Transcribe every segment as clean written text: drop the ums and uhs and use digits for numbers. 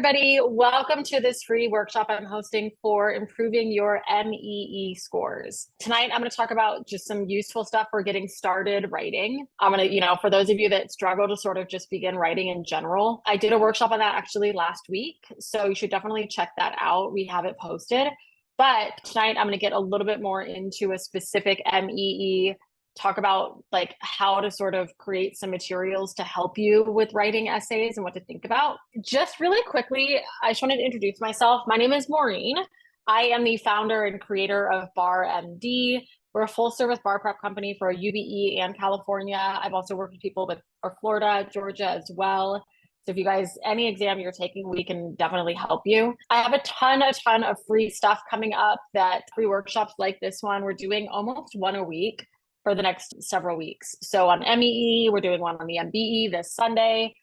everybody. Welcome to this free workshop I'm hosting for improving your MEE scores. Tonight, I'm going to talk about just some useful stuff for getting started writing. I'm going to, for those of you that struggle to sort of just begin writing in general, I did a workshop on that actually last week. So you should definitely check that out. We have it posted. But tonight, I'm going to get a little bit more into a specific MEE, talk about like how to sort of create some materials to help you with writing essays and what to think about. Just really quickly, I just wanted to introduce myself. My name is Maureen. I am the founder and creator of BarMD. We're a full service bar prep company for UBE and California. I've also worked with people for Florida, Georgia as well. So if you guys, any exam you're taking, we can definitely help you. I have a ton of free stuff coming up, that free workshops like this one. We're doing almost one a week for the next several weeks. So on MEE, we're doing one on the MBE this Sunday,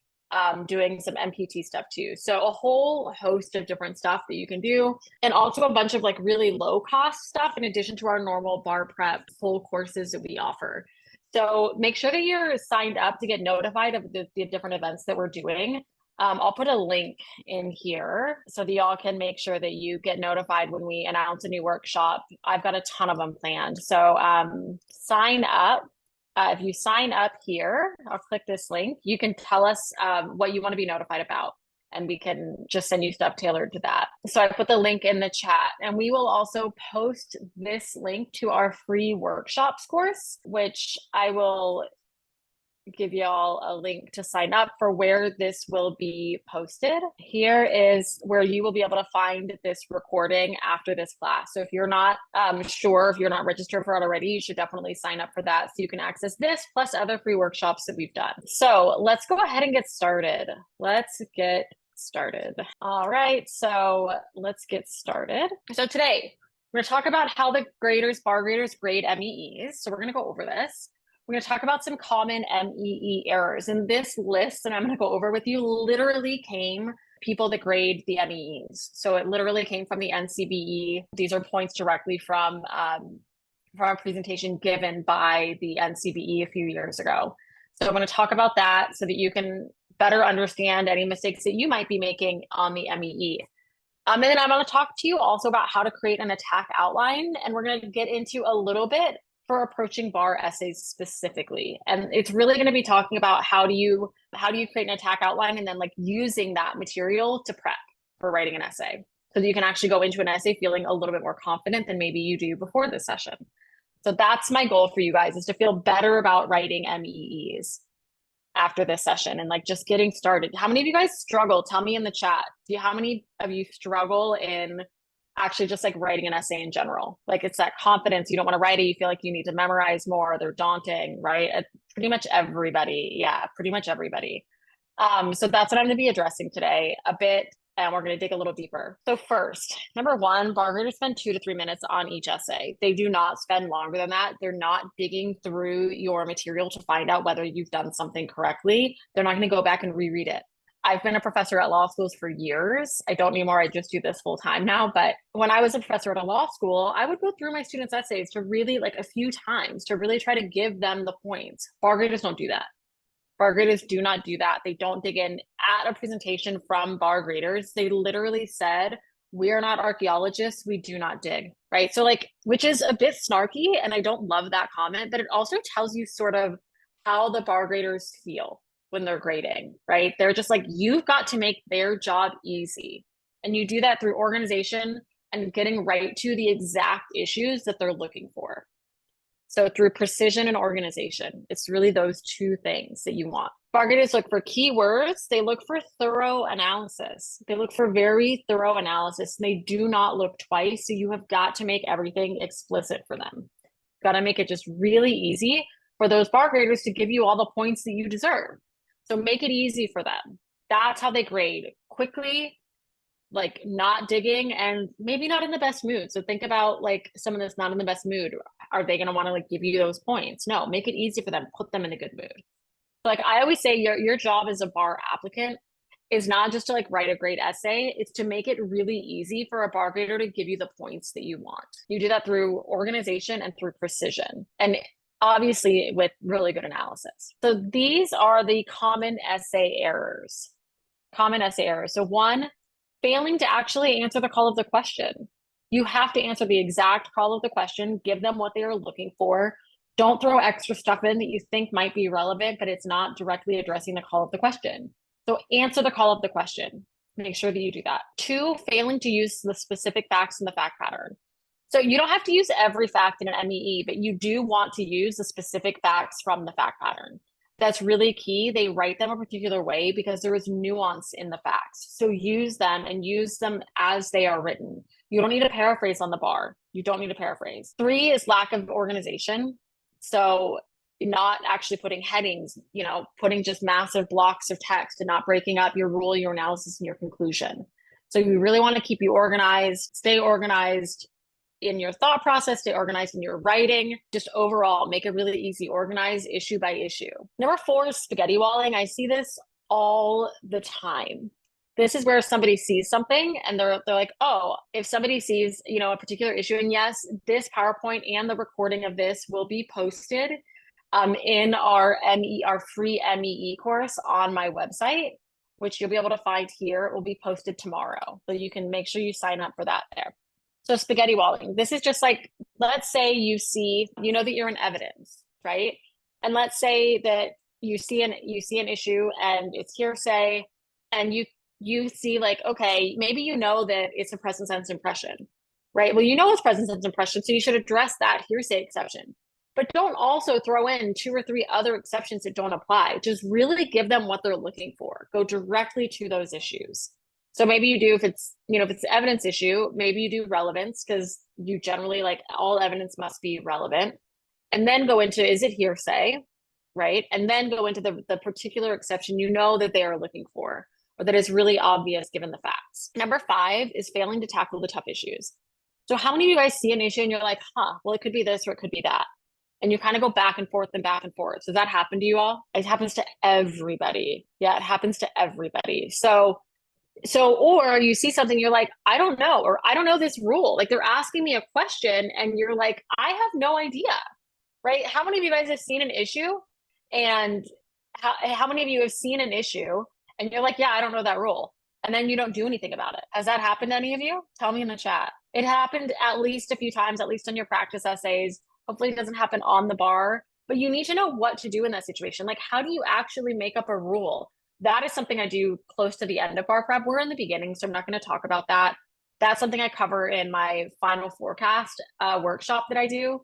doing some MPT stuff too. So a whole host of different stuff that you can do, and also a bunch of like really low cost stuff in addition to our normal bar prep full courses that we offer. So make sure that you're signed up to get notified of the different events that we're doing. I'll put a link in here so that y'all can make sure that you get notified when we announce a new workshop. I've got a ton of them planned. So sign up. If you sign up here, I'll click this link. You can tell us what you want to be notified about, and we can just send you stuff tailored to that. So I put the link in the chat, and we will also post this link to our free workshops course, which I will give y'all a link to sign up for where this will be posted. Here is where you will be able to find this recording after this class. So if you're not sure, if you're not registered for it already, you should definitely sign up for that so you can access this plus other free workshops that we've done. So let's go ahead and get started. All right, so let's get started. So today, we're going to talk about how the bar graders grade MEEs. So we're going to go over this. We're going to talk about some common MEE errors. And this list that I'm going to go over with you literally came people that grade the MEEs. So it literally came from the NCBE. These are points directly from a presentation given by the NCBE a few years ago. So I'm going to talk about that so that you can better understand any mistakes that you might be making on the MEE. And then I'm going to talk to you also about how to create an attack outline. And we're going to get into a little bit for approaching bar essays specifically. And it's really going to be talking about how do you create an attack outline, and then like using that material to prep for writing an essay so that you can actually go into an essay feeling a little bit more confident than maybe you do before this session. So that's my goal for you guys, is to feel better about writing MEEs after this session and like just getting started. How many of you guys struggle? Tell me in the chat. How many of you struggle in actually just like writing an essay in general? Like it's that confidence. You don't want to write it. You feel like you need to memorize more. They're daunting, right? Pretty much everybody. Yeah, pretty much everybody. So that's what I'm going to be addressing today a bit, and we're going to dig a little deeper. So first, number one, bar graders spend 2 to 3 minutes on each essay. They do not spend longer than that. They're not digging through your material to find out whether you've done something correctly. They're not going to go back and reread it. I've been a professor at law schools for years. I don't anymore. I just do this full time now. But when I was a professor at a law school, I would go through my students' essays to really like a few times to really try to give them the points. Bar graders don't do that. Bar graders do not do that. They don't dig in. At a presentation from bar graders, they literally said, "We are not archaeologists. We do not dig." Right? So like, which is a bit snarky, and I don't love that comment, but it also tells you sort of how the bar graders feel when they're grading, right? They're just like, you've got to make their job easy. And you do that through organization and getting right to the exact issues that they're looking for. So through precision and organization, it's really those two things that you want. Bar graders look for keywords. They look for thorough analysis. They look for very thorough analysis. They do not look twice. So you have got to make everything explicit for them. Got to make it just really easy for those bar graders to give you all the points that you deserve. So make it easy for them. That's how they grade. Quickly, like not digging, and maybe not in the best mood. So think about like someone that's not in the best mood. Are they going to want to like give you those points? No, make it easy for them. Put them in a good mood. So, like I always say, your job as a bar applicant is not just to like write a great essay. It's to make it really easy for a bar grader to give you the points that you want. You do that through organization and through precision. And obviously with really good analysis. So these are the common essay errors. So one, Failing to actually answer the call of the question. You have to answer the exact call of the question, give them what they are looking for. Don't throw extra stuff in that you think might be relevant, but it's not directly addressing the call of the question. So answer the call of the question. Make sure that you do that. 2, failing to use the specific facts in the fact pattern. So you don't have to use every fact in an MEE, but you do want to use the specific facts from the fact pattern. That's really key. They write them a particular way because there is nuance in the facts. So use them and use them as they are written. You don't need to paraphrase on the bar. You don't need to paraphrase. 3 is lack of organization. So not actually putting headings, putting just massive blocks of text and not breaking up your rule, your analysis, and your conclusion. So you really want to keep you organized, stay organized in your thought process, stay organized in your writing, just overall make it really easy, organize issue by issue. Number 4 is spaghetti walling. I see this all the time. This is where somebody sees something and they're like, oh, if somebody sees, a particular issue, and yes, this PowerPoint and the recording of this will be posted in our free MEE course on my website, which you'll be able to find here. It will be posted tomorrow. So you can make sure you sign up for that there. So spaghetti walling, this is just like, let's say you know that you're in evidence, right? And let's say that you see an issue and it's hearsay, and you see like, okay, maybe you know that it's a present sense impression, right? Well, it's present sense impression, so you should address that hearsay exception. But don't also throw in 2 or 3 other exceptions that don't apply. Just really give them what they're looking for. Go directly to those issues. So maybe you do, if it's evidence issue, maybe you do relevance, because you generally like all evidence must be relevant. And then go into, is it hearsay, right? And then go into the particular exception that they are looking for, or that is really obvious given the facts. Number 5 is failing to tackle the tough issues. So how many of you guys see an issue and you're like, well, it could be this or it could be that. And you kind of go back and forth and back and forth. Does that happen to you all? It happens to everybody. Yeah, it happens to everybody. So, or you see something, you're like, I don't know, or I don't know this rule. Like they're asking me a question and you're like, I have no idea, right? How many of you guys have seen an issue, and how many of you have seen an issue and you're like, yeah, I don't know that rule, and then you don't do anything about it? Has that happened to any of you? Tell me in the chat. It happened at least a few times, at least on your practice essays. Hopefully it doesn't happen on the bar, but you need to know what to do in that situation. Like, how do you actually make up a rule? That is something I do close to the end of bar prep. We're in the beginning, so I'm not going to talk about that. That's something I cover in my final forecast workshop that I do.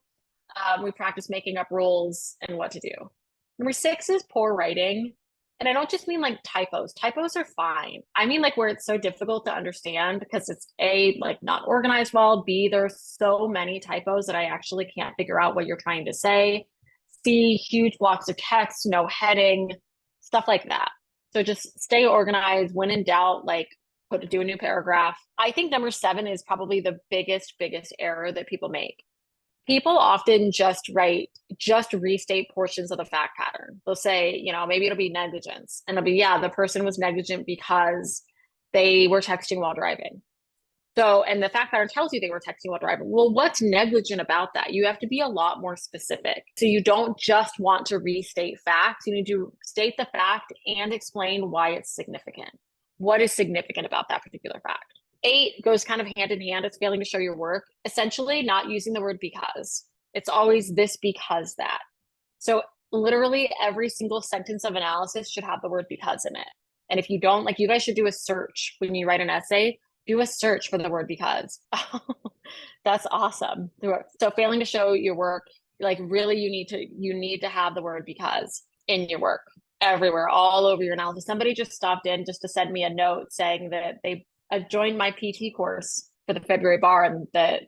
We practice making up rules and what to do. Number 6 is poor writing. And I don't just mean like typos. Typos are fine. I mean like where it's so difficult to understand because it's A, like not organized well. B, there's so many typos that I actually can't figure out what you're trying to say. C, huge blocks of text, no heading, stuff like that. So just stay organized. When in doubt, like do a new paragraph. I think number 7 is probably the biggest error that people make. People often just restate portions of the fact pattern. They'll say, maybe it'll be negligence. And it'll be, yeah, the person was negligent because they were texting while driving. So, and the fact pattern tells you they were texting while driving. Well, what's negligent about that? You have to be a lot more specific. So you don't just want to restate facts. You need to state the fact and explain why it's significant. What is significant about that particular fact? 8 goes kind of hand in hand. It's failing to show your work. Essentially not using the word because. It's always this because that. So literally every single sentence of analysis should have the word because in it. And if you don't, like, you guys should do a search when you write an essay. Do a search for the word because. That's awesome. So failing to show your work, like really you need to have the word because in your work everywhere, all over your analysis. Somebody just stopped in just to send me a note saying that they joined my PT course for the February bar and that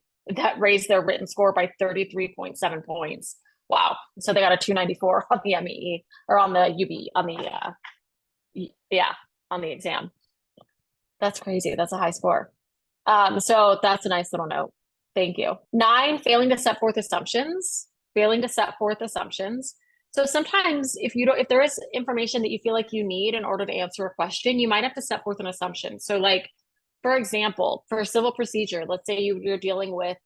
raised their written score by 33.7 points. Wow. So they got a 294 on the MEE or on the UB, on the exam. That's crazy. That's a high score. So that's a nice little note. Thank you. 9, failing to set forth assumptions. So sometimes if there is information that you feel like you need in order to answer a question, you might have to set forth an assumption. So like, for example, for civil procedure, let's say you're dealing with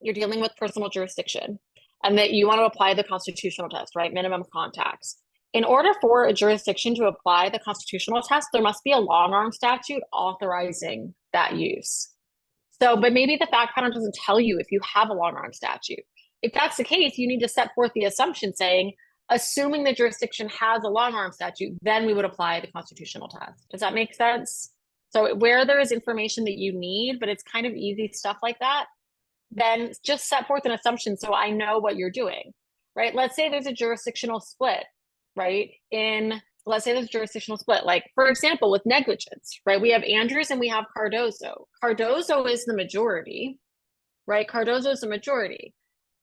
personal jurisdiction and that you want to apply the constitutional test, right? Minimum contacts. In order for a jurisdiction to apply the constitutional test, there must be a long arm statute authorizing that use. So, but maybe the fact pattern doesn't tell you if you have a long arm statute. If that's the case, you need to set forth the assumption saying, assuming the jurisdiction has a long arm statute, then we would apply the constitutional test. Does that make sense? So where there is information that you need, but it's kind of easy stuff like that, then just set forth an assumption so I know what you're doing, right? Let's say there's a jurisdictional split, right? Let's say there's a jurisdictional split, like for example, with negligence, right? We have Andrews and we have Cardozo. Cardozo is the majority, right? Cardozo is the majority.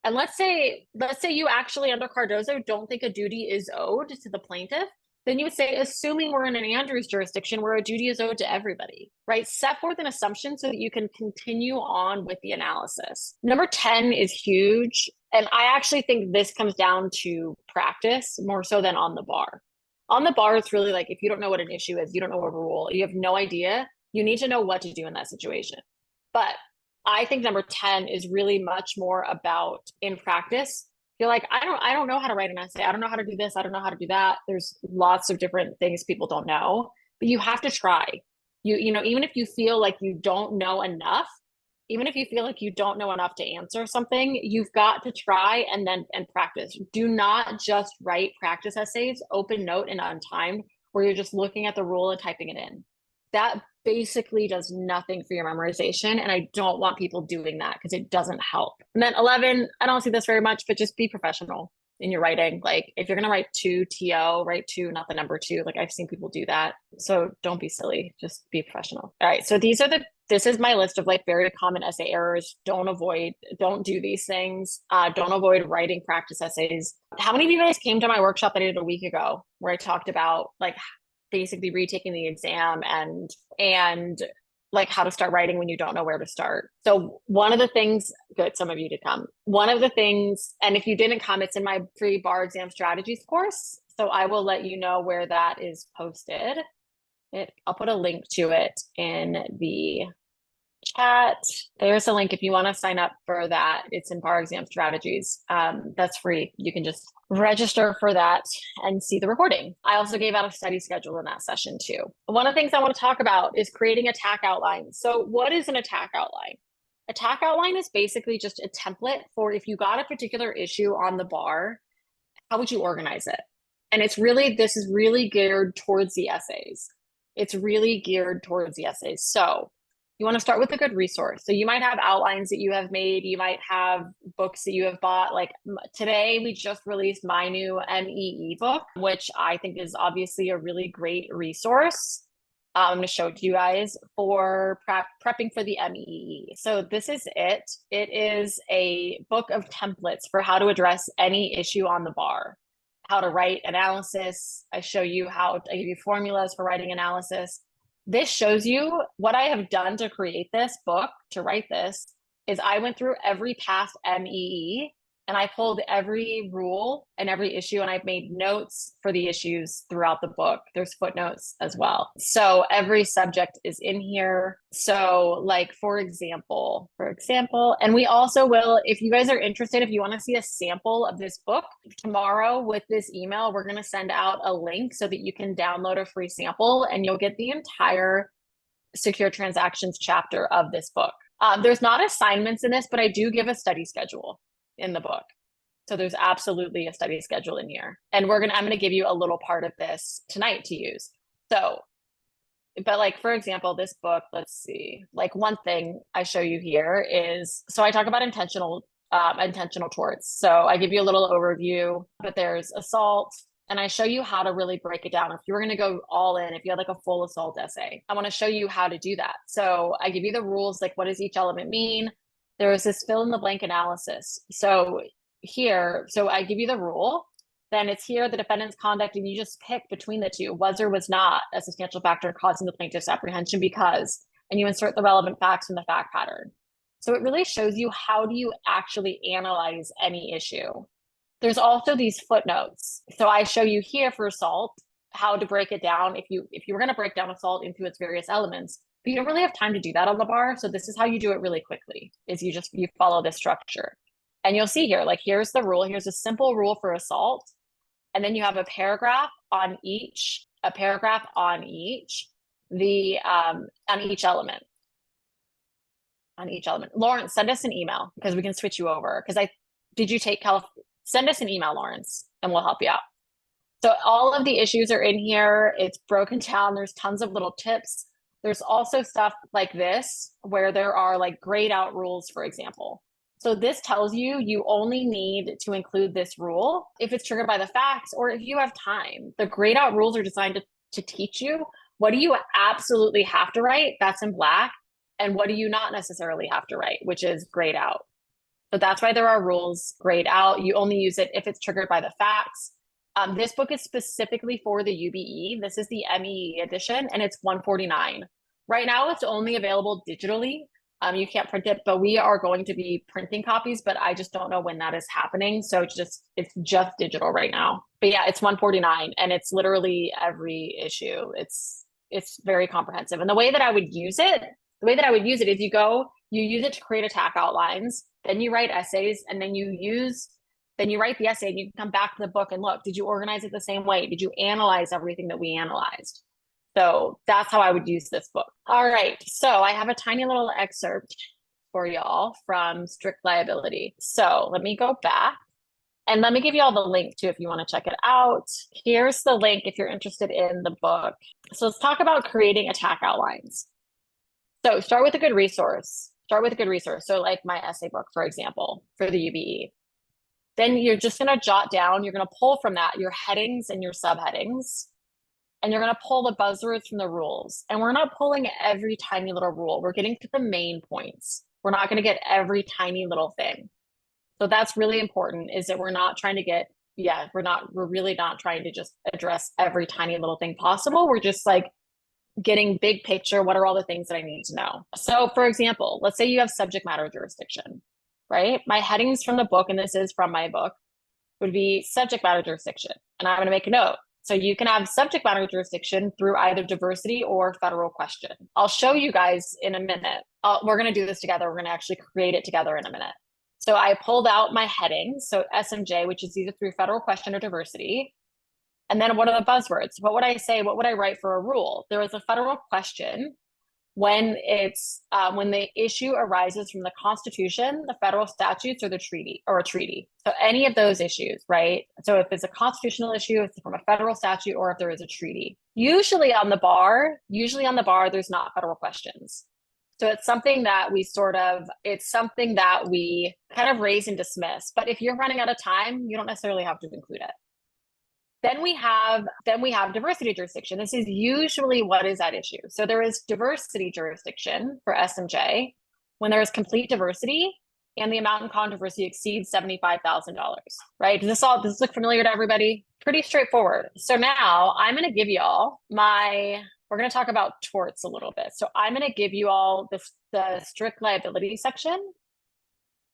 And let's say you actually under Cardozo don't think a duty is owed to the plaintiff, then you would say, assuming we're in an Andrews jurisdiction where a duty is owed to everybody, right? Set forth an assumption so that you can continue on with the analysis. Number 10 is huge. And I actually think this comes down to practice more so than on the bar. On the bar, it's really like, if you don't know what an issue is, you don't know what a rule, you have no idea, you need to know what to do in that situation. But I think number 10 is really much more about in practice. You're like, I don't know how to write an essay. I don't know how to do this. I don't know how to do that. There's lots of different things people don't know, but you have to try. You know, even if you feel like you don't know enough, even if you feel like you don't know enough to answer something, you've got to try and practice. Do not just write practice essays, open note and untimed, where you're just looking at the rule and typing it in. That basically does nothing for your memorization. And I don't want people doing that because it doesn't help. And then 11, I don't see this very much, but just be professional in your writing. Like if you're going to write 2 TO, write 2, not the number 2. Like I've seen people do that. So don't be silly, just be professional. All right. So this is my list of like very common essay errors. Don't do these things. Don't avoid writing practice essays. How many of you guys came to my workshop that I did a week ago where I talked about like basically retaking the exam and like how to start writing when you don't know where to start? So one of the things, good, some of you did come. One of the things, and if you didn't come, it's in my pre-bar exam strategies course. So I will let you know where that is posted. I'll put a link to it in the chat. There's a link if you want to sign up for that. It's in bar exam strategies. That's free. You can just register for that and see the recording. I also gave out a study schedule in that session too. One of the things I want to talk about is creating attack outlines. So what is an attack outline? Attack outline is basically just a template for if you got a particular issue on the bar, how would you organize it? And this is really geared towards the essays. So you want to start with a good resource. So you might have outlines that you have made. You might have books that you have bought. Like today, we just released my new MEE book, which I think is obviously a really great resource. I'm going to show it to you guys for prepping for the MEE. So this is it. It is a book of templates for how to address any issue on the bar, how to write analysis. I give you formulas for writing analysis. This shows you what I have done to create this book, to write this, is I went through every past MEE and I pulled every rule and every issue and I've made notes for the issues throughout the book. There's footnotes as well. So every subject is in here. So like, for example, and we also will, if you guys are interested, if you want to see a sample of this book, tomorrow with this email, we're going to send out a link so that you can download a free sample and you'll get the entire secure transactions chapter of this book. There's not assignments in this, but I do give a study schedule in the book. So there's absolutely a study schedule in here. And I'm going to give you a little part of this tonight to use. So, but like, for example, this book, let's see, like one thing I show you here is, so I talk about intentional torts. So I give you a little overview, but there's assault, and I show you how to really break it down. If you were going to go all in, if you had like a full assault essay, I want to show you how to do that. So I give you the rules, like what does each element mean? There is this fill in the blank analysis. So I give you the rule, then it's here, the defendant's conduct, and you just pick between the two, was or was not a substantial factor causing the plaintiff's apprehension because, and you insert the relevant facts from the fact pattern. So it really shows you how do you actually analyze any issue. There's also these footnotes. So I show you here for assault, how to break it down if you were going to break down assault into its various elements. But you don't really have time to do that on the bar. So this is how you do it really quickly, is you follow this structure. And you'll see here, like here's the rule. Here's a simple rule for assault. And then you have a paragraph on each element. on each element. Lawrence, send us an email because we can switch you over. Because did you take send us an email, Lawrence, and we'll help you out. So all of the issues are in here. It's broken down. There's tons of little tips. There's also stuff like this where there are like grayed out rules, for example. So this tells you you only need to include this rule if it's triggered by the facts or if you have time. The grayed out rules are designed to teach you what do you absolutely have to write, that's in black, and what do you not necessarily have to write, which is grayed out. So that's why there are rules grayed out. You only use it if it's triggered by the facts. This book is specifically for the UBE. This is the ME edition, and it's $149. Right now, it's only available digitally. You can't print it, but we are going to be printing copies, but I just don't know when that is happening. So it's just digital right now. But yeah, it's $149, and it's literally every issue. It's very comprehensive. And the way that I would use it is you use it to create attack outlines, then you write essays, and then you write the essay and you can come back to the book and look, did you organize it the same way? Did you analyze everything that we analyzed? So that's how I would use this book. All right, so I have a tiny little excerpt for y'all from Strict Liability. So let me go back and let me give you all the link too if you want to check it out. Here's the link if you're interested in the book. So let's talk about creating attack outlines. So start with a good resource. So like my essay book, for example, for the UBE. Then you're just going to jot down, you're going to pull from that your headings and your subheadings, and you're going to pull the buzzwords from the rules. And we're not pulling every tiny little rule. We're getting to the main points. We're not going to get every tiny little thing. So that's really important, is that we're really not trying to just address every tiny little thing possible. We're just like getting big picture. What are all the things that I need to know? So for example, let's say you have subject matter jurisdiction, right? My headings from the book, and this is from my book, would be subject matter jurisdiction. And I'm going to make a note. So you can have subject matter jurisdiction through either diversity or federal question. I'll show you guys in a minute. We're going to do this together. We're going to actually create it together in a minute. So I pulled out my headings. So SMJ, which is either through federal question or diversity. And then what are the buzzwords? What would I say? What would I write for a rule? There is a federal question when the issue arises from the Constitution, the federal statutes, or a treaty. So any of those issues, right? So if it's a constitutional issue, if it's from a federal statute, or if there is a treaty. Usually on the bar, there's not federal questions. So it's something that we kind of raise and dismiss. But if you're running out of time, you don't necessarily have to include it. Then we have diversity jurisdiction. This is usually what is at issue. So there is diversity jurisdiction for SMJ when there is complete diversity and the amount in controversy exceeds $75,000, right? Does this look familiar to everybody? Pretty straightforward. So now I'm going to give y'all we're going to talk about torts a little bit. So I'm going to give you all the strict liability section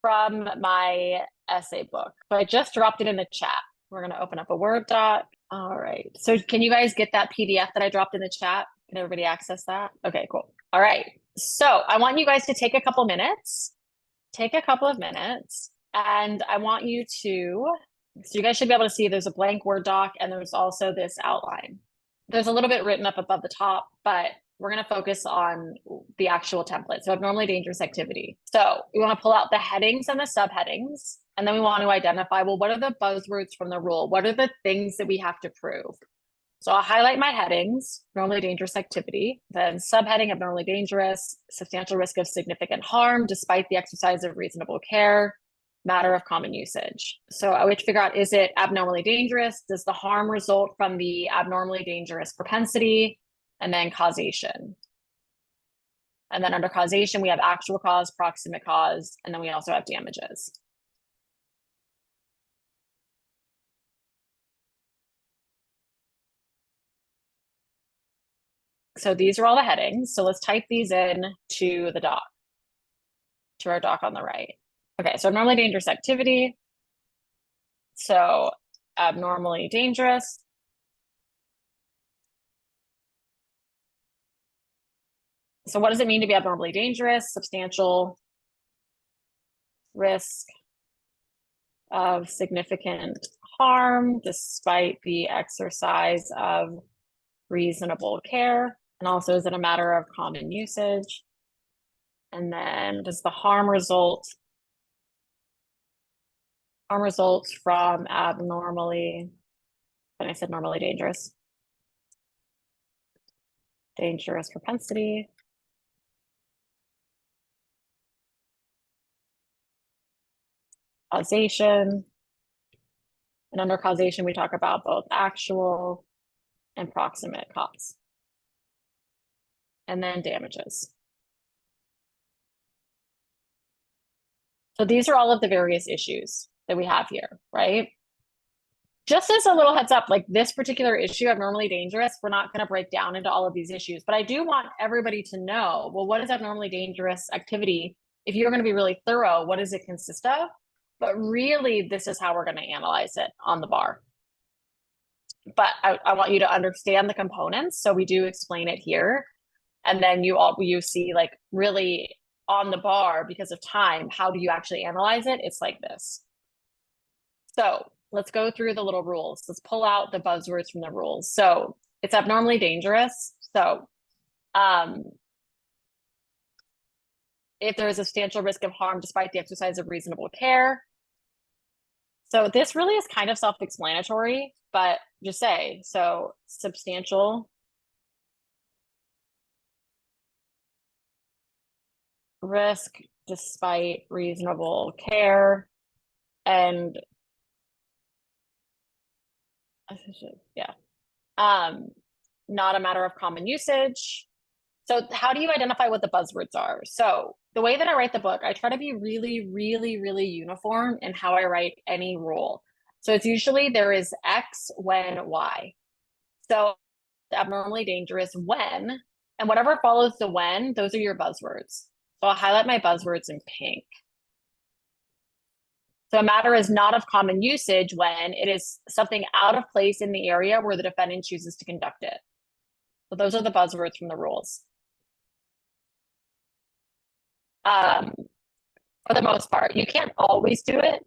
from my essay book. So I just dropped it in the chat. We're going to open up a Word doc. All right. So can you guys get that PDF that I dropped in the chat? Can everybody access that? Okay, cool. All right. So I want you guys to take a couple of minutes, and I want you to, so you guys should be able to see there's a blank Word doc and there's also this outline. There's a little bit written up above the top, but we're going to focus on the actual template. So abnormally dangerous activity. So we want to pull out the headings and the subheadings. And then we want to identify, well, what are the buzzwords from the rule? What are the things that we have to prove? So I'll highlight my headings, abnormally dangerous activity, then subheading abnormally dangerous, substantial risk of significant harm despite the exercise of reasonable care, matter of common usage. So I would figure out, is it abnormally dangerous? Does the harm result from the abnormally dangerous propensity? And then causation. And then under causation, we have actual cause, proximate cause, and then we also have damages. So these are all the headings. So let's type these in to our doc on the right. Okay, so abnormally dangerous activity. So abnormally dangerous. So what does it mean to be abnormally dangerous? Substantial risk of significant harm despite the exercise of reasonable care. And also, is it a matter of common usage? And then does the harm result from abnormally, and I said normally dangerous propensity. Causation. And under causation, we talk about both actual and proximate cause. And then damages. So these are all of the various issues that we have here, right? Just as a little heads up, like this particular issue, abnormally dangerous, we're not going to break down into all of these issues, but I do want everybody to know, well, what is abnormally dangerous activity? If you're going to be really thorough, what does it consist of? But really, this is how we're going to analyze it on the bar. But I want you to understand the components. So we do explain it here. And then you see like really on the bar, because of time, how do you actually analyze it? It's like this. So let's go through the little rules. Let's pull out the buzzwords from the rules. So it's abnormally dangerous. So if there is a substantial risk of harm despite the exercise of reasonable care. So this really is kind of self-explanatory, but just say, so substantial risk despite reasonable care, and yeah, not a matter of common usage. So how do you identify what the buzzwords are? So the way that I write the book, I try to be really, really, really uniform in how I write any rule. So it's usually there is X, when, Y. So abnormally dangerous when, and whatever follows the when, those are your buzzwords. So I'll highlight my buzzwords in pink. So a matter is not of common usage when it is something out of place in the area where the defendant chooses to conduct it. So those are the buzzwords from the rules. For the most part, you can't always do it.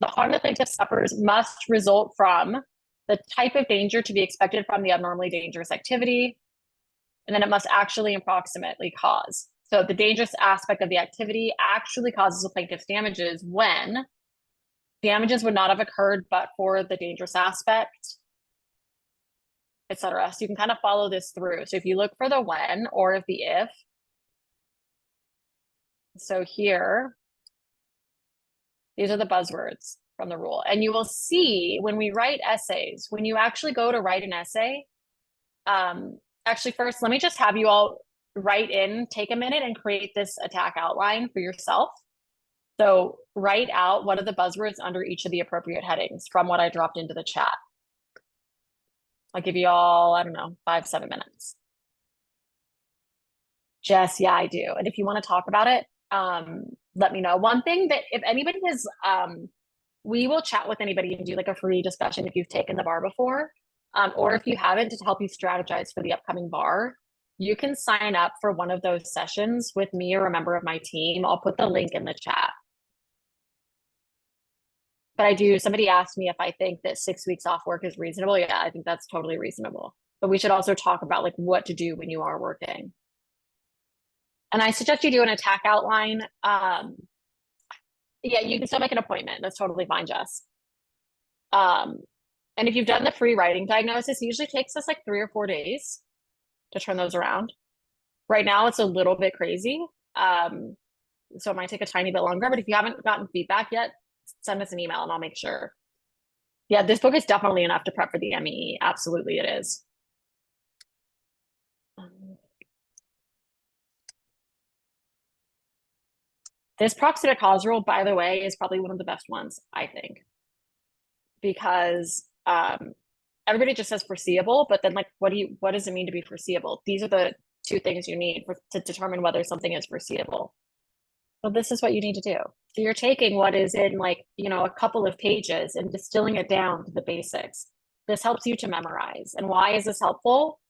The harm the plaintiff suffers must result from the type of danger to be expected from the abnormally dangerous activity, and then it must actually and proximately cause. So the dangerous aspect of the activity actually causes the plaintiff's damages when damages would not have occurred but for the dangerous aspect, etc. So you can kind of follow this through. So if you look for the when or if the if, so here, these are the buzzwords from the rule. And you will see when we write essays, when you actually go to write an essay, actually first, let me just have you all take a minute and create this attack outline for yourself. So write out what are the buzzwords under each of the appropriate headings from what I dropped into the chat. I'll give you all, I don't know, 5-7 minutes. Jess, yeah, I do. And if you want to talk about it, let me know. One thing that if anybody is, we will chat with anybody and do like a free discussion if you've taken the bar before, or if you haven't, to help you strategize for the upcoming bar. You can sign up for one of those sessions with me or a member of my team. I'll put the link in the chat. But somebody asked me if I think that 6 weeks off work is reasonable. Yeah, I think that's totally reasonable. But we should also talk about like what to do when you are working. And I suggest you do an attack outline. Yeah, you can still make an appointment. That's totally fine, Jess. And if you've done the free writing diagnosis, it usually takes us like 3 or 4 days to turn those around. Right now, it's a little bit crazy. So it might take a tiny bit longer, but if you haven't gotten feedback yet, send us an email and I'll make sure. Yeah, this book is definitely enough to prep for the ME. Absolutely, it is. This proximate cause rule, by the way, is probably one of the best ones, I think, because everybody just says foreseeable, but then like, what does it mean to be foreseeable? These are the 2 things you need to determine whether something is foreseeable. So this is what you need to do. So you're taking what is in like, a couple of pages and distilling it down to the basics. This helps you to memorize. And why is this helpful?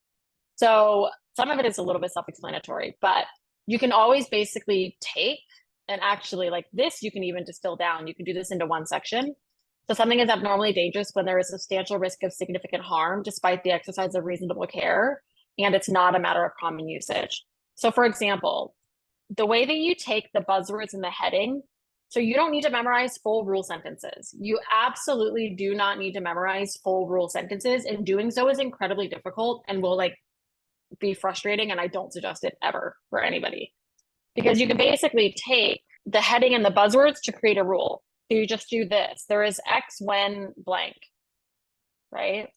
So some of it is a little bit self-explanatory, but you can always basically take and actually like this, you can even distill down. You can do this into one section. So something is abnormally dangerous when there is substantial risk of significant harm despite the exercise of reasonable care, and it's not a matter of common usage. So for example, the way that you take the buzzwords in the heading, so you don't need to memorize full rule sentences. You absolutely do not need to memorize full rule sentences, and doing so is incredibly difficult and will like be frustrating, and I don't suggest it ever for anybody. Because you can basically take the heading and the buzzwords to create a rule. So you just do this. There is X when blank, right?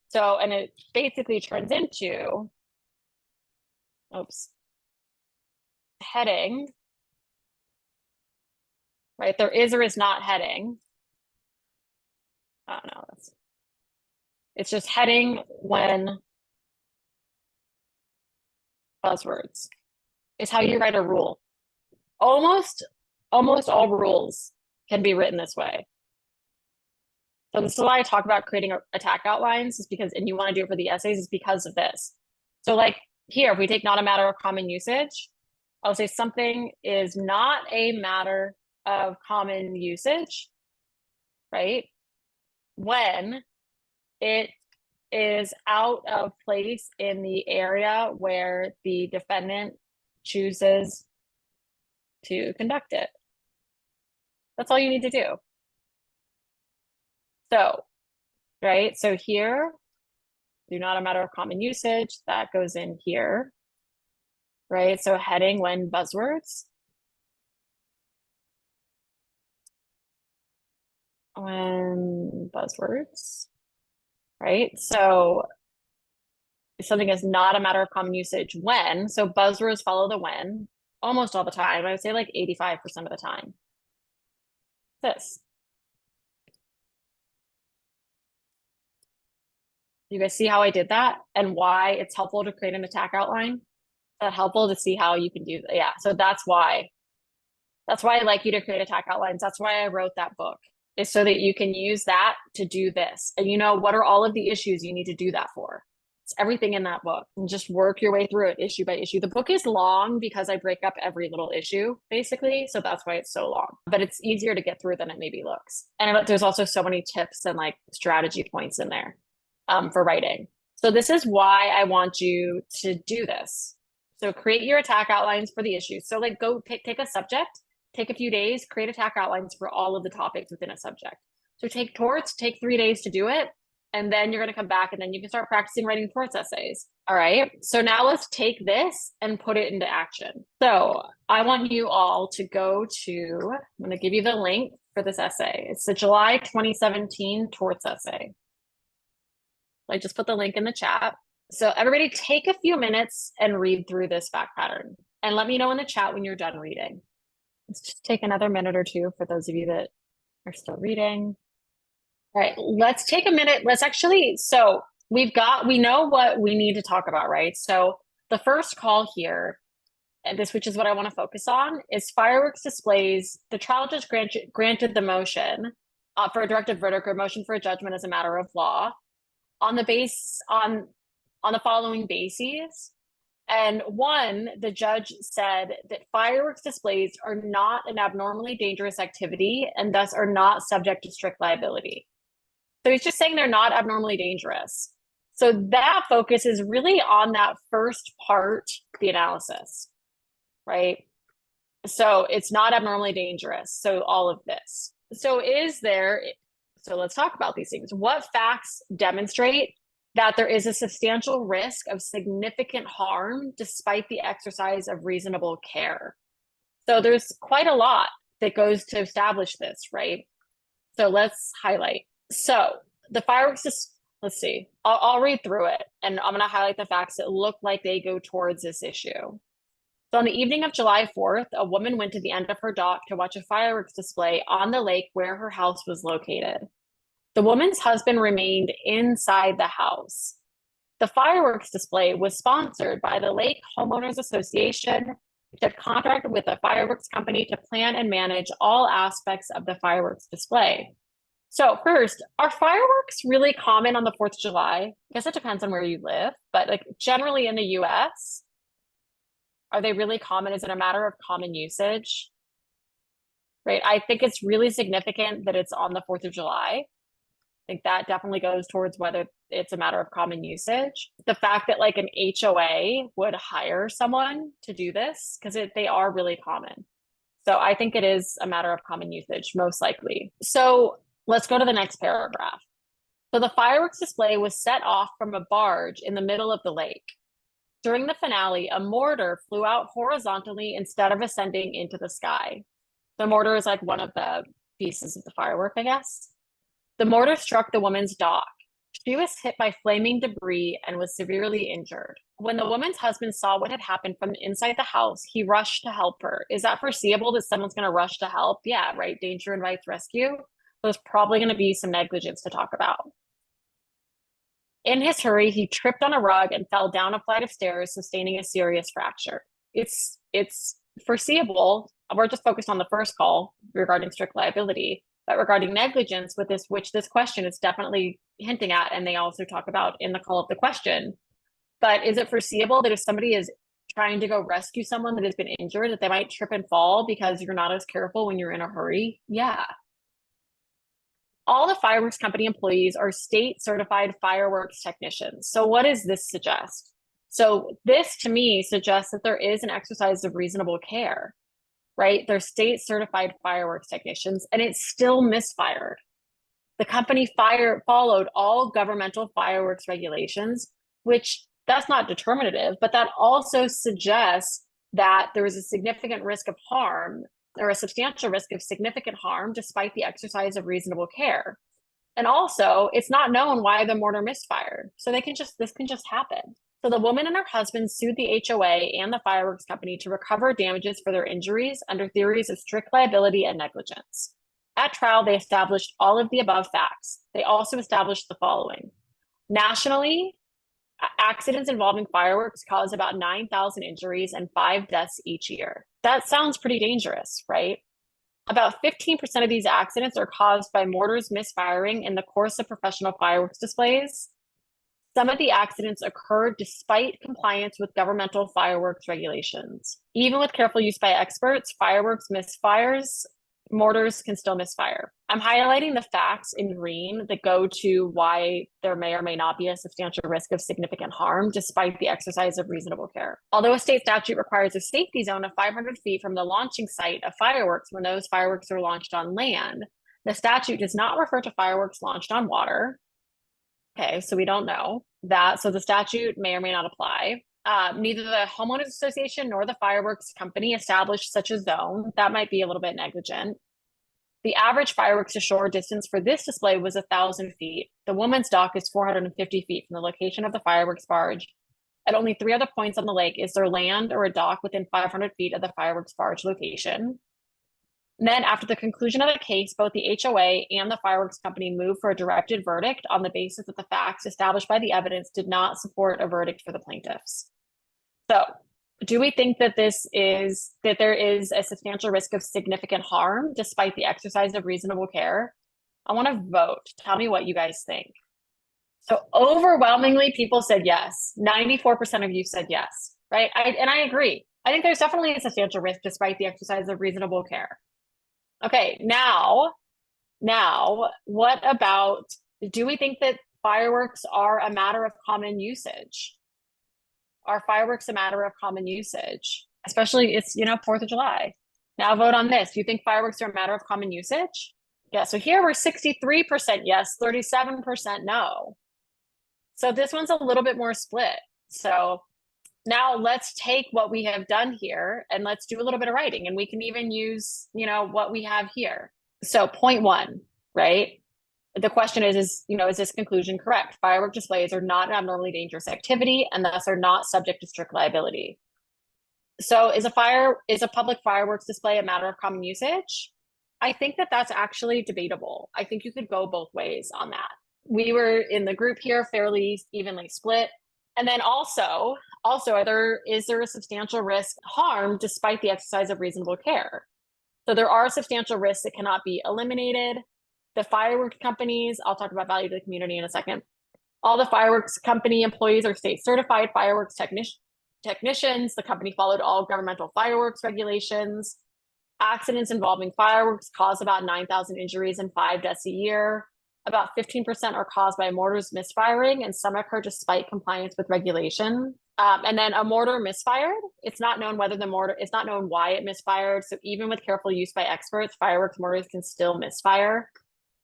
So, and it basically turns into, oops, heading, right? There is or is not heading. I don't know. It's just heading when buzzwords is how you write a rule. Almost all rules can be written this way. So this is why I talk about creating attack outlines, is because, and you want to do it for the essays, is because of this. So like here, if we take not a matter of common usage, I'll say something is not a matter of common usage, right? When it is out of place in the area where the defendant chooses to conduct it. That's all you need to do. So, right, so here, do not a matter of common usage, that goes in here, right? So heading when buzzwords. When buzzwords, right? So something is not a matter of common usage when, so buzzwords follow the when almost all the time. I would say like 85% of the time. This. You guys see how I did that and why it's helpful to create an attack outline? Is that helpful to see how you can do that? Yeah, so that's why. That's why I like you to create attack outlines. That's why I wrote that book, is so that you can use that to do this. And you know, what are all of the issues you need to do that for? It's everything in that book, and just work your way through it issue by issue. The book is long because I break up every little issue, basically. So that's why it's so long, but it's easier to get through than it maybe looks. And there's also so many tips and like strategy points in there for writing. So this is why I want you to do this. So create your attack outlines for the issues. So like go take a subject, take a few days, create attack outlines for all of the topics within a subject. So take torts, take 3 days to do it. And then you're going to come back and then you can start practicing writing torts essays. All right. So now let's take this and put it into action. So I want you all to go to, I'm going to give you the link for this essay. It's the July 2017 torts essay. Like just put the link in the chat. So everybody take a few minutes and read through this fact pattern and let me know in the chat when you're done reading. Let's just take another minute or two for those of you that are still reading. All right, let's take a minute. Let's actually, so we know what we need to talk about, right? So the first call here, and this, which is what I want to focus on, is fireworks displays. The trial judge granted the motion for a directed verdict or motion for a judgment as a matter of law on the following bases. And one, the judge said that fireworks displays are not an abnormally dangerous activity and thus are not subject to strict liability. So he's just saying they're not abnormally dangerous. So that focus is really on that first part, the analysis, right? So it's not abnormally dangerous. So all of this. So let's talk about these things. What facts demonstrate that there is a substantial risk of significant harm despite the exercise of reasonable care? So there's quite a lot that goes to establish this, right? So let's highlight. So the fireworks, let's see, I'll read through it and I'm going to highlight the facts that look like they go towards this issue. So on the evening of July 4th, a woman went to the end of her dock to watch a fireworks display on the lake where her house was located. The woman's husband remained inside the house. The fireworks display was sponsored by the Lake Homeowners Association, which had contracted with a fireworks company to plan and manage all aspects of the fireworks display. So first, are fireworks really common on the 4th of July? I guess it depends on where you live, but like generally in the US, are they really common? Is it a matter of common usage? Right? I think it's really significant that it's on the 4th of July. think that definitely goes towards whether it's a matter of common usage. The fact that like an HOA would hire someone to do this, because they are really common. So I think it is a matter of common usage, most likely. So let's go to the next paragraph. So the fireworks display was set off from a barge in the middle of the lake. During the finale, a mortar flew out horizontally instead of ascending into the sky. The mortar is like one of the pieces of the firework, I guess. The mortar struck the woman's dock. She was hit by flaming debris and was severely injured. When the woman's husband saw what had happened from inside the house, he rushed to help her. Is that foreseeable that someone's going to rush to help? Yeah, right. Danger invites rescue. There's probably going to be some negligence to talk about. In his hurry, he tripped on a rug and fell down a flight of stairs, sustaining a serious fracture. It's foreseeable. We're just focused on the first call regarding strict liability, but regarding negligence, with this, which this question is definitely hinting at, and they also talk about in the call of the question. But is it foreseeable that if somebody is trying to go rescue someone that has been injured, that they might trip and fall because you're not as careful when you're in a hurry? Yeah. All the fireworks company employees are state certified fireworks technicians. So what does this suggest? So this to me suggests that there is an exercise of reasonable care, right? They're state certified fireworks technicians and it's still misfired. The company followed all governmental fireworks regulations, which that's not determinative, but that also suggests that there is a significant risk of harm or a substantial risk of significant harm despite the exercise of reasonable care. And also, it's not known why the mortar misfired. So this can just happen. So the woman and her husband sued the HOA and the fireworks company to recover damages for their injuries under theories of strict liability and negligence. At trial, they established all of the above facts. They also established the following. Nationally, accidents involving fireworks cause about 9,000 injuries and 5 deaths each year. That sounds pretty dangerous, right? About 15% of these accidents are caused by mortars misfiring in the course of professional fireworks displays. Some of the accidents occurred despite compliance with governmental fireworks regulations. Even with careful use by experts, fireworks misfires, mortars can still misfire. I'm highlighting the facts in green that go to why there may or may not be a substantial risk of significant harm despite the exercise of reasonable care. Although a state statute requires a safety zone of 500 feet from the launching site of fireworks when those fireworks are launched on land, the statute does not refer to fireworks launched on water. Okay, so we don't know that. So the statute may or may not apply. Neither the homeowners association nor the fireworks company established such a zone. That might be a little bit negligent. The average fireworks to shore distance for this display was 1,000 feet. The woman's dock is 450 feet from the location of the fireworks barge. At only 3 other points on the lake is there land or a dock within 500 feet of the fireworks barge location. And then after the conclusion of the case, both the HOA and the fireworks company moved for a directed verdict on the basis that the facts established by the evidence did not support a verdict for the plaintiffs. So do we think that there is a substantial risk of significant harm despite the exercise of reasonable care? I want to vote. Tell me what you guys think. So overwhelmingly, people said yes. 94% of you said yes, right? And I agree. I think there's definitely a substantial risk despite the exercise of reasonable care. Okay, now, what about, do we think that fireworks are a matter of common usage? Are fireworks a matter of common usage? Especially it's, 4th of July. Now vote on this. Do you think fireworks are a matter of common usage? Yeah, so here we're 63% yes, 37% no. So this one's a little bit more split. So now let's take what we have done here and let's do a little bit of writing, and we can even use, what we have here. So point 1, right? The question is this conclusion correct? Firework displays are not an abnormally dangerous activity and thus are not subject to strict liability. So is a public fireworks display a matter of common usage? I think that that's actually debatable. I think you could go both ways on that. We were in the group here fairly evenly split. And then also, is there a substantial risk of harm despite the exercise of reasonable care? So there are substantial risks that cannot be eliminated. The fireworks companies, I'll talk about value to the community in a second. All the fireworks company employees are state certified fireworks technicians. The company followed all governmental fireworks regulations. Accidents involving fireworks cause about 9,000 injuries and 5 deaths a year. about 15% are caused by mortars misfiring, and some occur despite compliance with regulation. And then a mortar misfired, it's not known it's not known why it misfired. So even with careful use by experts, fireworks mortars can still misfire.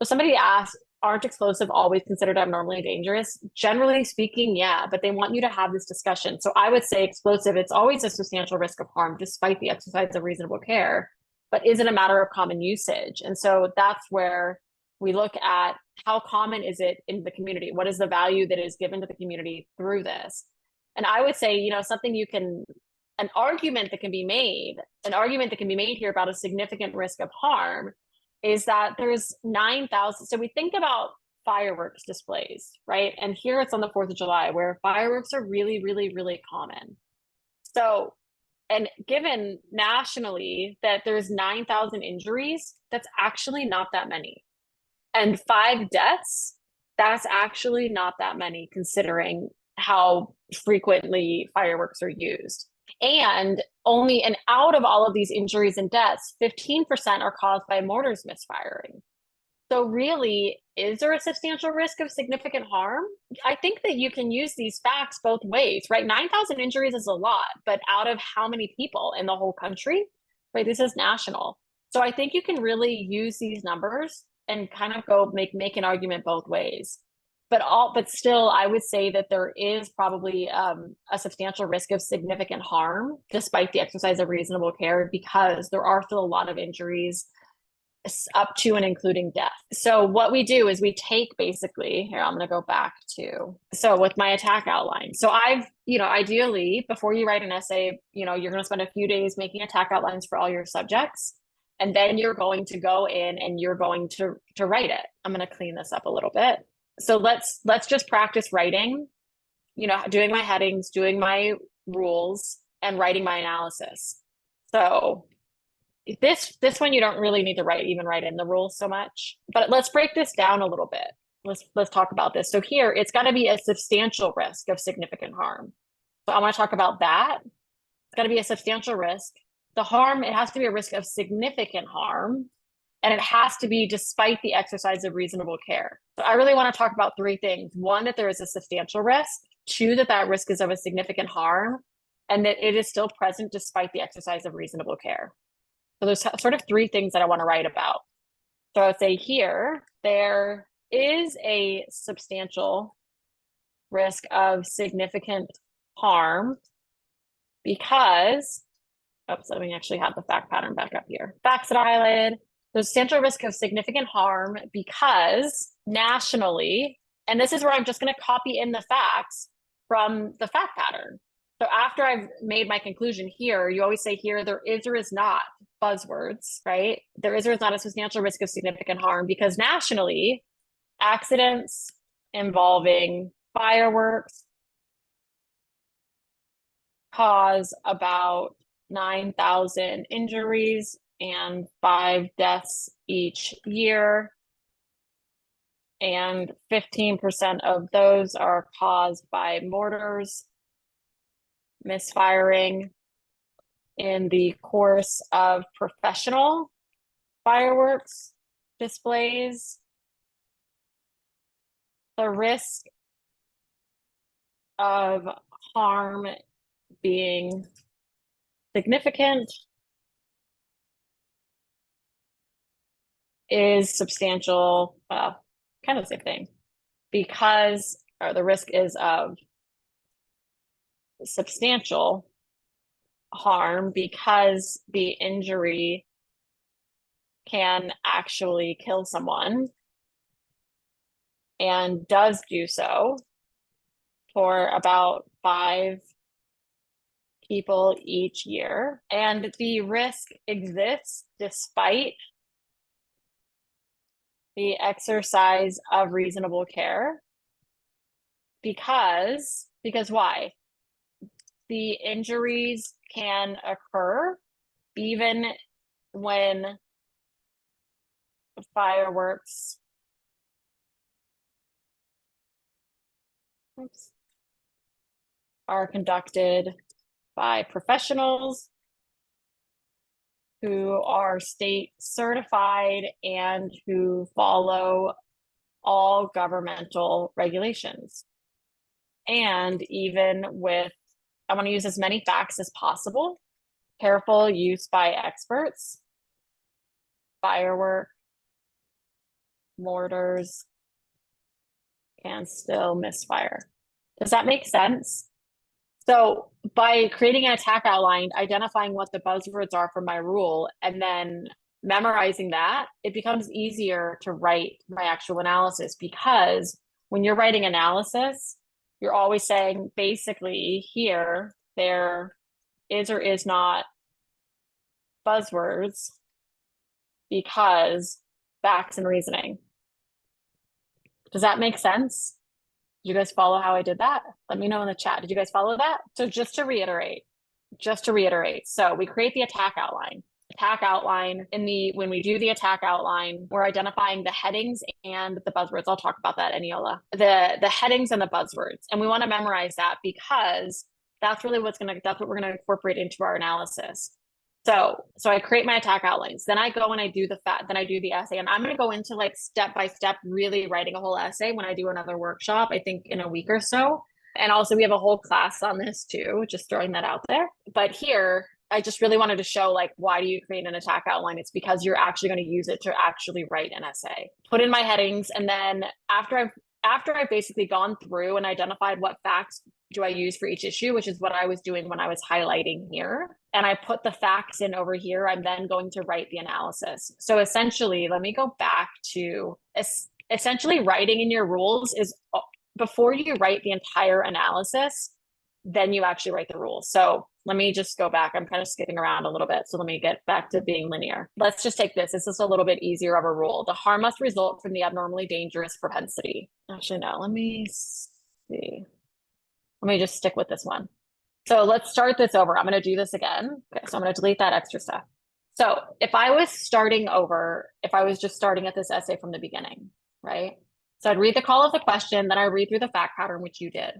So somebody asked, aren't explosive always considered abnormally dangerous? Generally speaking, yeah, but they want you to have this discussion. So I would say explosive, it's always a substantial risk of harm despite the exercise of reasonable care, but is it a matter of common usage? And so that's where we look at how common is it in the community? What is the value that is given to the community through this? And I would say, an argument that can be made here about a significant risk of harm is that there's 9,000. So we think about fireworks displays, right? And here it's on the 4th of July where fireworks are really, really, really common. So, and given nationally that there's 9,000 injuries, that's actually not that many. And 5 deaths, that's actually not that many considering how frequently fireworks are used. And out of all of these injuries and deaths, 15% are caused by mortars misfiring. So really, is there a substantial risk of significant harm? I think that you can use these facts both ways, right? 9,000 injuries is a lot, but out of how many people in the whole country, right? This is national. So I think you can really use these numbers and kind of go make an argument both ways. But still, I would say that there is probably a substantial risk of significant harm despite the exercise of reasonable care, because there are still a lot of injuries up to and including death. So what we do is we take basically, here, I'm going to go back so with my attack outline. So ideally, before you write an essay, you're going to spend a few days making attack outlines for all your subjects. And then you're going to go in and you're going to write it. I'm going to clean this up a little bit. So let's just practice writing, doing my headings, doing my rules, and writing my analysis. So this one you don't really need to write in the rules so much, but let's break this down a little bit. Let's talk about this. So here it's got to be a substantial risk of significant harm. So I want to talk about that. It's got to be a substantial risk. The harm, it has to be a risk of significant harm, and it has to be despite the exercise of reasonable care. So I really want to talk about 3 things. 1, that there is a substantial risk. 2, that risk is of a significant harm, and that it is still present despite the exercise of reasonable care. So there's sort of 3 things that I want to write about. So I would say here, there is a substantial risk of significant harm because, let me actually have the fact pattern back up here. Facts that I highlighted. There's substantial risk of significant harm because nationally, and this is where I'm just going to copy in the facts from the fact pattern. So after I've made my conclusion here, you always say here, there is or is not, buzzwords, right? There is or is not a substantial risk of significant harm because nationally, accidents involving fireworks cause about 9,000 injuries and 5 deaths each year. And 15% of those are caused by mortars misfiring in the course of professional fireworks displays. The risk of harm being significant is substantial, kind of the same thing, because, or the risk is of substantial harm because the injury can actually kill someone and does do so for about 5 people each year. And the risk exists despite the exercise of reasonable care. Because why? The injuries can occur even when fireworks are conducted by professionals who are state certified and who follow all governmental regulations. And even with, I want to use as many facts as possible. Careful use by experts. Firework, mortars can still misfire. Does that make sense? So by creating an attack outline, identifying what the buzzwords are for my rule, and then memorizing that, it becomes easier to write my actual analysis, because when you're writing analysis, you're always saying, basically, here, there is or is not buzzwords because facts and reasoning. Does that make sense? Did you guys follow how I did that? Let me know in the chat. Did you guys follow that? So just to reiterate, so we create the attack outline. When we do the attack outline, we're identifying the headings and the buzzwords. I'll talk about that, Eniola. The headings and the buzzwords. And we want to memorize that, because that's what we're going to incorporate into our analysis. So I create my attack outlines. Then I go and I do the essay, and I'm going to go into like step by step, really writing a whole essay when I do another workshop, I think in a week or so. And also we have a whole class on this too, just throwing that out there. But here, I just really wanted to show, like, why do you create an attack outline? It's because you're actually going to use it to actually write an essay. Put in my headings, and then after I've basically gone through and identified what facts do I use for each issue, which is what I was doing when I was highlighting here, and I put the facts in over here, I'm then going to write the analysis. So essentially, let me go back to essentially writing in your rules is before you write the entire analysis, then you actually write the rules. So let me just go back. I'm kind of skipping around a little bit. So let me get back to being linear. Let's just take this. This is a little bit easier of a rule. The harm must result from the abnormally dangerous propensity. Actually, no, let me see. Let me just stick with this one. So let's start this over. I'm going to do this again. Okay, so I'm going to delete that extra stuff. So if I was just starting at this essay from the beginning, right? So I'd read the call of the question, then I read through the fact pattern, which you did.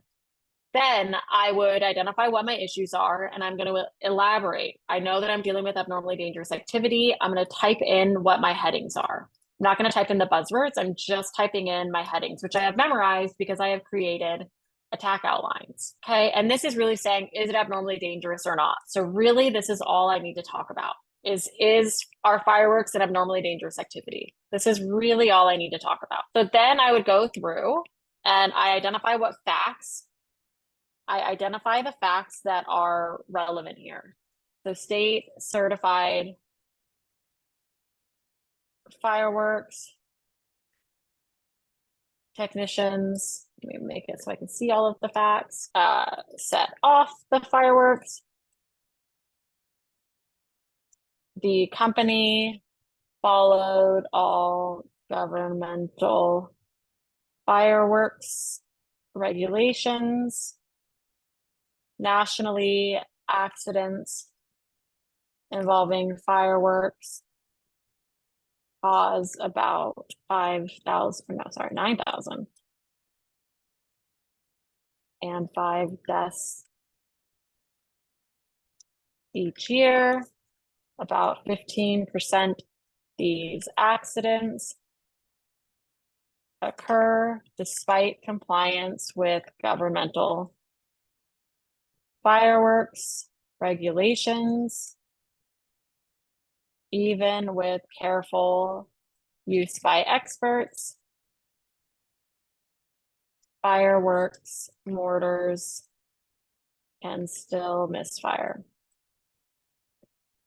Then I would identify what my issues are, and I'm going to elaborate. I know that I'm dealing with abnormally dangerous activity. I'm going to type in what my headings are. I'm not going to type in the buzzwords. I'm just typing in my headings, which I have memorized because I have created attack outlines. Okay. And this is really saying, is it abnormally dangerous or not? So really, this is all I need to talk about is our fireworks an abnormally dangerous activity? This is really all I need to talk about. So then I would go through and I identify the facts that are relevant here. So state certified fireworks technicians. Let me make it so I can see all of the facts. Set off the fireworks. The company followed all governmental fireworks regulations. Nationally, accidents involving fireworks cause about 9,000 and 5 deaths each year. About 15% these accidents occur despite compliance with governmental fireworks regulations, even with careful use by experts. Fireworks, mortars can still misfire.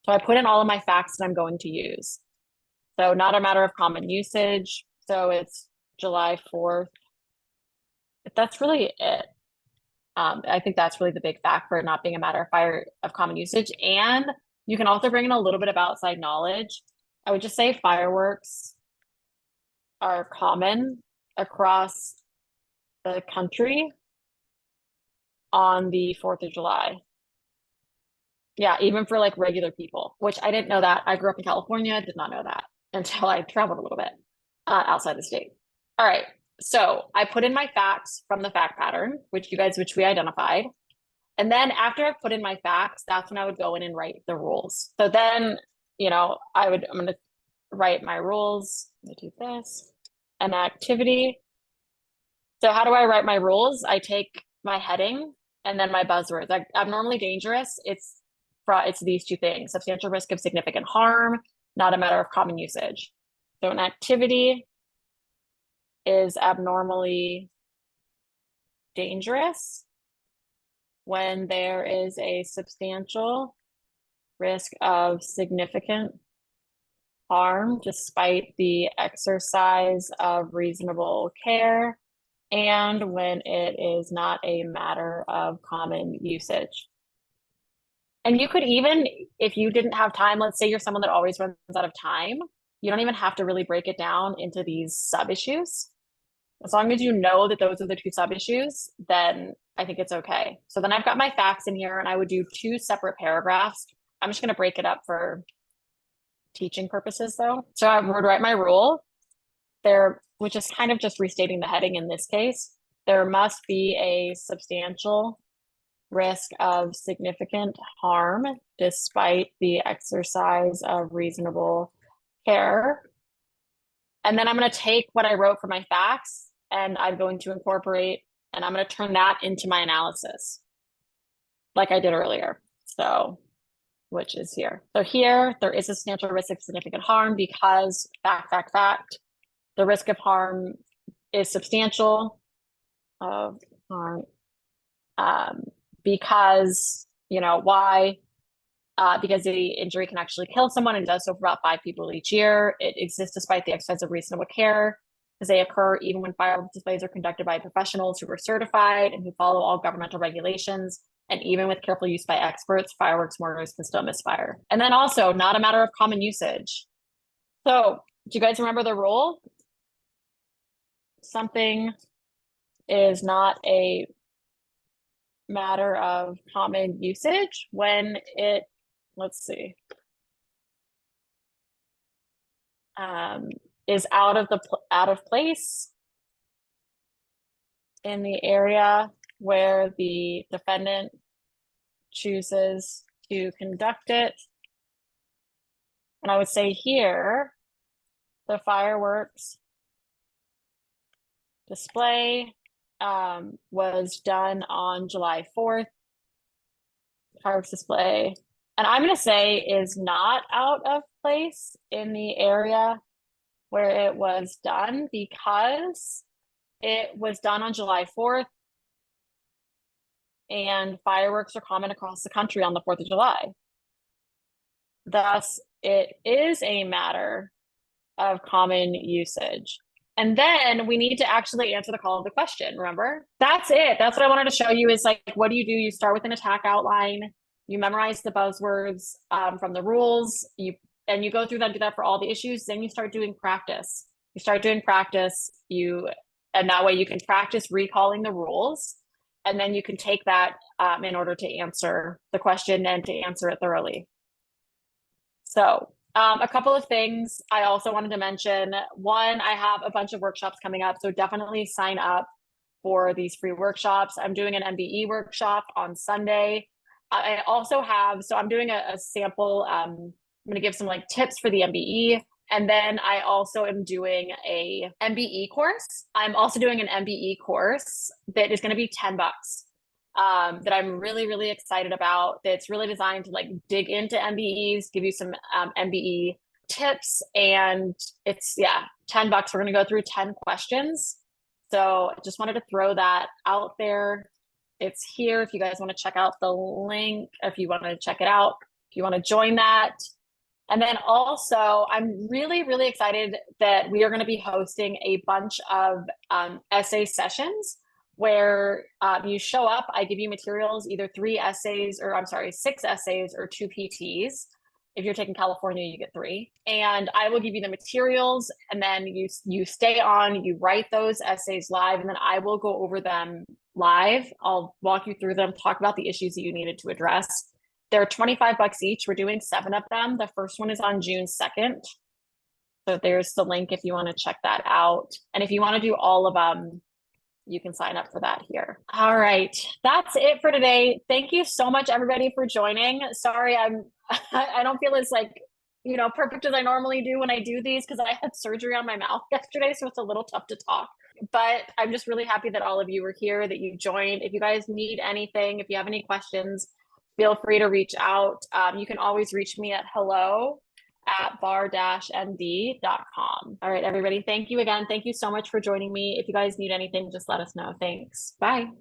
So I put in all of my facts that I'm going to use. So not a matter of common usage. So it's July 4th. But that's really it. I think that's really the big fact for it not being a matter of common usage. And you can also bring in a little bit of outside knowledge. I would just say fireworks are common across the country on the 4th of July. Yeah, even for like regular people, which I didn't know that. I grew up in California, did not know that until I traveled a little bit outside the state. All right, so I put in my facts from the fact pattern, which we identified. And then after I put in my facts, that's when I would go in and write the rules. So then, I'm going to write my rules. Let me do this. an activity. So how do I write my rules? I take my heading and then my buzzwords. Like abnormally dangerous, it's these two things: substantial risk of significant harm, not a matter of common usage. So an activity is abnormally dangerous when there is a substantial risk of significant harm despite the exercise of reasonable care, and when it is not a matter of common usage. And you could even, if you didn't have time, let's say you're someone that always runs out of time, you don't even have to really break it down into these sub-issues. As long as you know that those are the two sub-issues, then I think it's okay. So then I've got my facts in here, and I would do 2 separate paragraphs. I'm just going to break it up for teaching purposes though. So I would write my rule there, which is kind of just restating the heading in this case. There must be a substantial risk of significant harm despite the exercise of reasonable care. And then I'm going to take what I wrote for my facts and I'm going to incorporate, and I'm going to turn that into my analysis like I did earlier. So, which is here. So here, there is a substantial risk of significant harm because fact, the risk of harm is substantial of harm because, why? Because the injury can actually kill someone and does so for about 5 people each year. It exists despite the exercise of reasonable care, because they occur even when fireworks displays are conducted by professionals who are certified and who follow all governmental regulations. And even with careful use by experts, fireworks mortars can still misfire. And then also, not a matter of common usage. So, do you guys remember the rule? Something is not a matter of common usage when it, let's see, is out of place in the area where the defendant chooses to conduct it. And I would say here, the fireworks display was done on July 4th. Fireworks display, and I'm going to say is not out of place in the area where it was done because it was done on July 4th and fireworks are common across the country on the 4th of July. Thus, it is a matter of common usage. And then we need to actually answer the call of the question, remember? That's it. That's what I wanted to show you is like, what do? You start with an attack outline, you memorize the buzzwords from the rules, you go through that, do that for all the issues, then you start doing practice. You start doing practice, and that way you can practice recalling the rules, and then you can take that in order to answer the question and to answer it thoroughly. So a couple of things I also wanted to mention. One, I have a bunch of workshops coming up, so definitely sign up for these free workshops. I'm doing an MBE workshop on Sunday. I also have, so I'm doing a sample, I'm going to give some like tips for the MBE. And then I also am doing a MBE course. I'm also doing an MBE course that is going to be $10. That I'm really, really excited about. That's really designed to like dig into MBEs, give you some MBE tips, and it's $10. We're going to go through 10 questions. So I just wanted to throw that out there. It's here if you guys want to check out the link, if you want to check it out, if you want to join that. And then also, I'm really, really excited that we are going to be hosting a bunch of essay sessions where you show up, I give you materials, either 6 essays or 2 PTs. If you're taking California, you get 3. And I will give you the materials, and then you stay on, you write those essays live, and then I will go over them live. I'll walk you through them, talk about the issues that you needed to address. They're $25 each. We're doing 7 of them. The first one is on June 2nd. So there's the link if you want to check that out. And if you want to do all of them, you can sign up for that here. All right, that's it for today. Thank you so much, everybody, for joining. Sorry, I don't feel as like, perfect as I normally do when I do these, because I had surgery on my mouth yesterday, so it's a little tough to talk. But I'm just really happy that all of you were here, that you joined. If you guys need anything, if you have any questions, feel free to reach out. You can always reach me at hello@bar-md.com. All right, everybody. Thank you again. Thank you so much for joining me. If you guys need anything, just let us know. Thanks. Bye.